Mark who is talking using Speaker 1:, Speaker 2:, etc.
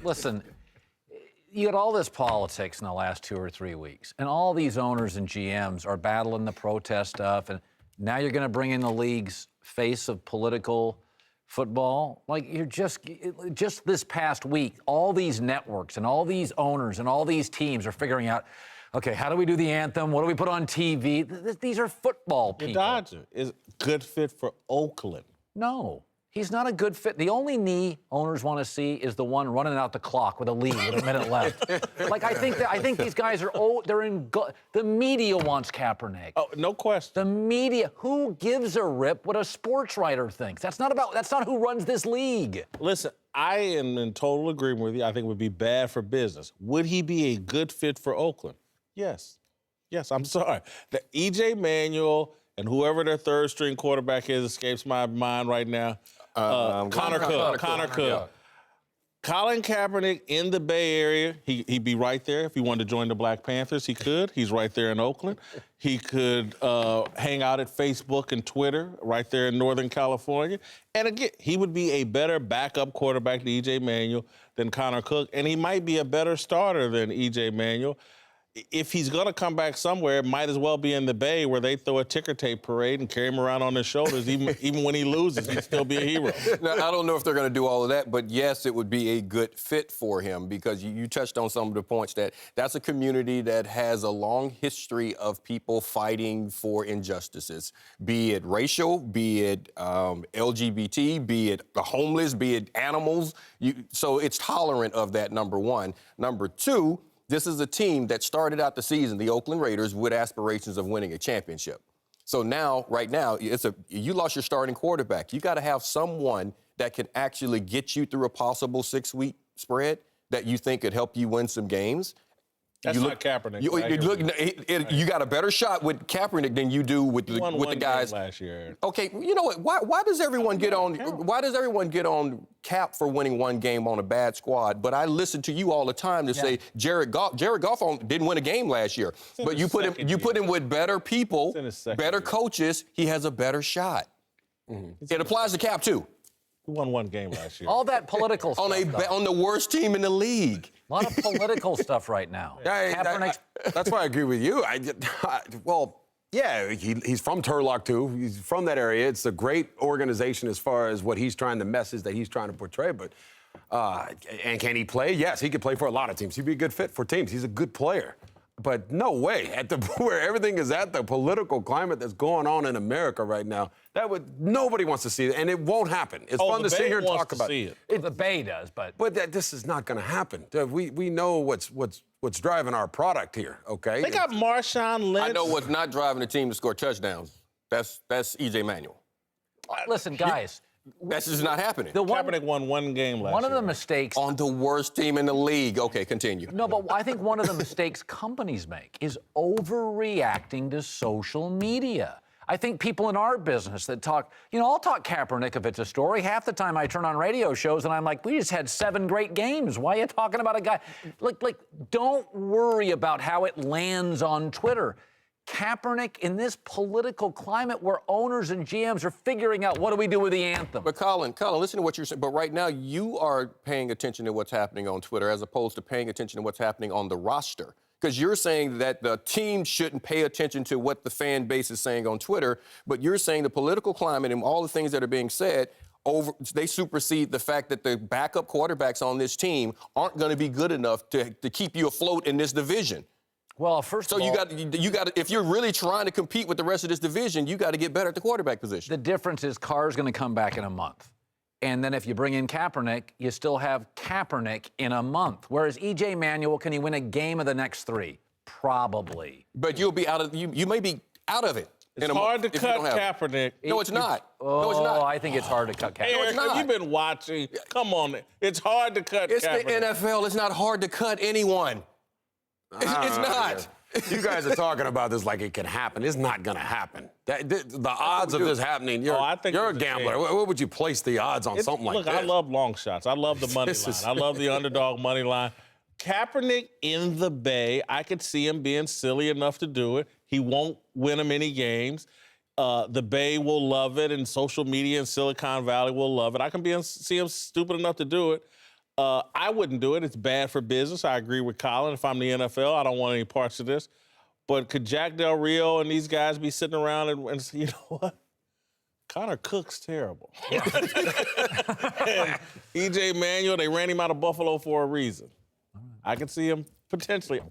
Speaker 1: Listen, you got all this politics in the last 2 or 3 weeks, and all these owners and GMs are battling the protest stuff, and now you're going to bring in the league's face of political football. Like, you're just this past week, all these networks and all these owners and all these teams are figuring out, okay, how do we do the anthem? What do we put on TV? These are football people.
Speaker 2: The Dodger is a good fit for Oakland.
Speaker 1: No, he's not a good fit. The only knee owners want to see is the one running out the clock with a lead with a minute left. Like, I think these guys are old. The media wants Kaepernick.
Speaker 2: Oh, no question.
Speaker 1: The media. Who gives a rip what a sports writer thinks? That's not who runs this league.
Speaker 2: Listen, I am in total agreement with you. I think it would be bad for business. Would he be a good fit for Oakland? Yes. Yes, I'm sorry. The E.J. Manuel and whoever their third-string quarterback is escapes my mind right now. Connor Cook. Yeah. Colin Kaepernick in the Bay Area, he'd be right there. If he wanted to join the Black Panthers, he could. He's right there in Oakland. He could hang out at Facebook and Twitter right there in Northern California. And again, he would be a better backup quarterback to E.J. Manuel than Connor Cook, and he might be a better starter than E.J. Manuel. If he's going to come back somewhere, it might as well be in the Bay where they throw a ticker tape parade and carry him around on their shoulders. Even when he loses, he'd still be a hero.
Speaker 3: Now, I don't know if they're going to do all of that, but yes, it would be a good fit for him because you touched on some of the points that's a community that has a long history of people fighting for injustices, be it racial, be it LGBT, be it the homeless, be it animals. So it's tolerant of that, number one. Number two, this is a team that started out the season, the Oakland Raiders, with aspirations of winning a championship. So now, right now, you lost your starting quarterback. You got to have someone that can actually get you through a possible 6-week spread that you think could help you win some games.
Speaker 2: That's not Kaepernick.
Speaker 3: You got a better shot with Kaepernick than you do with the guys
Speaker 2: last year.
Speaker 3: Okay, you know what? Why does everyone get on? Why does everyone get on Cap for winning one game on a bad squad? But I listen to you all the time to say Jared Goff didn't win a game last year. But you put him with better people, better coaches. He has a better shot. Mm-hmm. It applies to Cap too.
Speaker 2: He won one game last year.
Speaker 1: All that political stuff.
Speaker 3: On the worst team in the league.
Speaker 1: A lot of political stuff right now.
Speaker 4: That's why I agree with you. He's from Turlock, too. He's from that area. It's a great organization as far as what he's trying, the message that he's trying to portray. But and can he play? Yes, he could play for a lot of teams. He'd be a good fit for teams. He's a good player. But no way, where everything is at, the political climate that's going on in America right now, nobody wants to see it, and it won't happen. It's fun to sit here and talk about it.
Speaker 1: The Bay does, but
Speaker 4: this is not going to happen. We know what's driving our product here. Okay,
Speaker 2: they got Marshawn Lynch.
Speaker 3: I know what's not driving the team to score touchdowns. That's E.J. Manuel.
Speaker 1: Listen, guys.
Speaker 3: That's just not happening.
Speaker 2: Kaepernick won one game last year.
Speaker 1: One of the mistakes...
Speaker 3: On the worst team in the league. Okay, continue.
Speaker 1: No, but I think one of the mistakes companies make is overreacting to social media. I think people in our business that talk... I'll talk Kaepernick if it's a story. Half the time I turn on radio shows and I'm like, we just had 7 great games. Why are you talking about a guy... Like, don't worry about how it lands on Twitter. Kaepernick, in this political climate where owners and GMs are figuring out what do we do with the anthem.
Speaker 3: But Colin, listen to what you're saying. But right now, you are paying attention to what's happening on Twitter as opposed to paying attention to what's happening on the roster. Because you're saying that the team shouldn't pay attention to what the fan base is saying on Twitter, but you're saying the political climate and all the things that are being said, they supersede the fact that the backup quarterbacks on this team aren't going to be good enough to keep you afloat in this division.
Speaker 1: Well, first of all...
Speaker 3: So you got if you're really trying to compete with the rest of this division, you got to get better at the quarterback position.
Speaker 1: The difference is Carr's going to come back in a month. And then if you bring in Kaepernick, you still have Kaepernick in a month. Whereas E.J. Manuel, can he win a game of the next 3? Probably.
Speaker 3: But you'll be out of... You may be out of it.
Speaker 2: It's hard to cut Kaepernick.
Speaker 3: No, it's not.
Speaker 1: No, it's not. I think it's hard to cut Kaepernick.
Speaker 2: Eric, have you been watching? Come on. It's hard to cut Kaepernick.
Speaker 3: It's the NFL. It's not hard to cut anyone. It's not.
Speaker 4: You guys are talking about this like it can happen. It's not going to happen. The odds of this happening, you're a gambler. What would you place the odds on something like this?
Speaker 2: Look, I love long shots. I love the money line. I love the underdog money line. Kaepernick in the Bay, I could see him being silly enough to do it. He won't win them any games. The Bay will love it, and social media in Silicon Valley will love it. I can see him stupid enough to do it. I wouldn't do it. It's bad for business. I agree with Colin. If I'm the NFL, I don't want any parts of this. But could Jack Del Rio and these guys be sitting around and say, you know what? Connor Cook's terrible. And E.J. Manuel, they ran him out of Buffalo for a reason. I could see him potentially.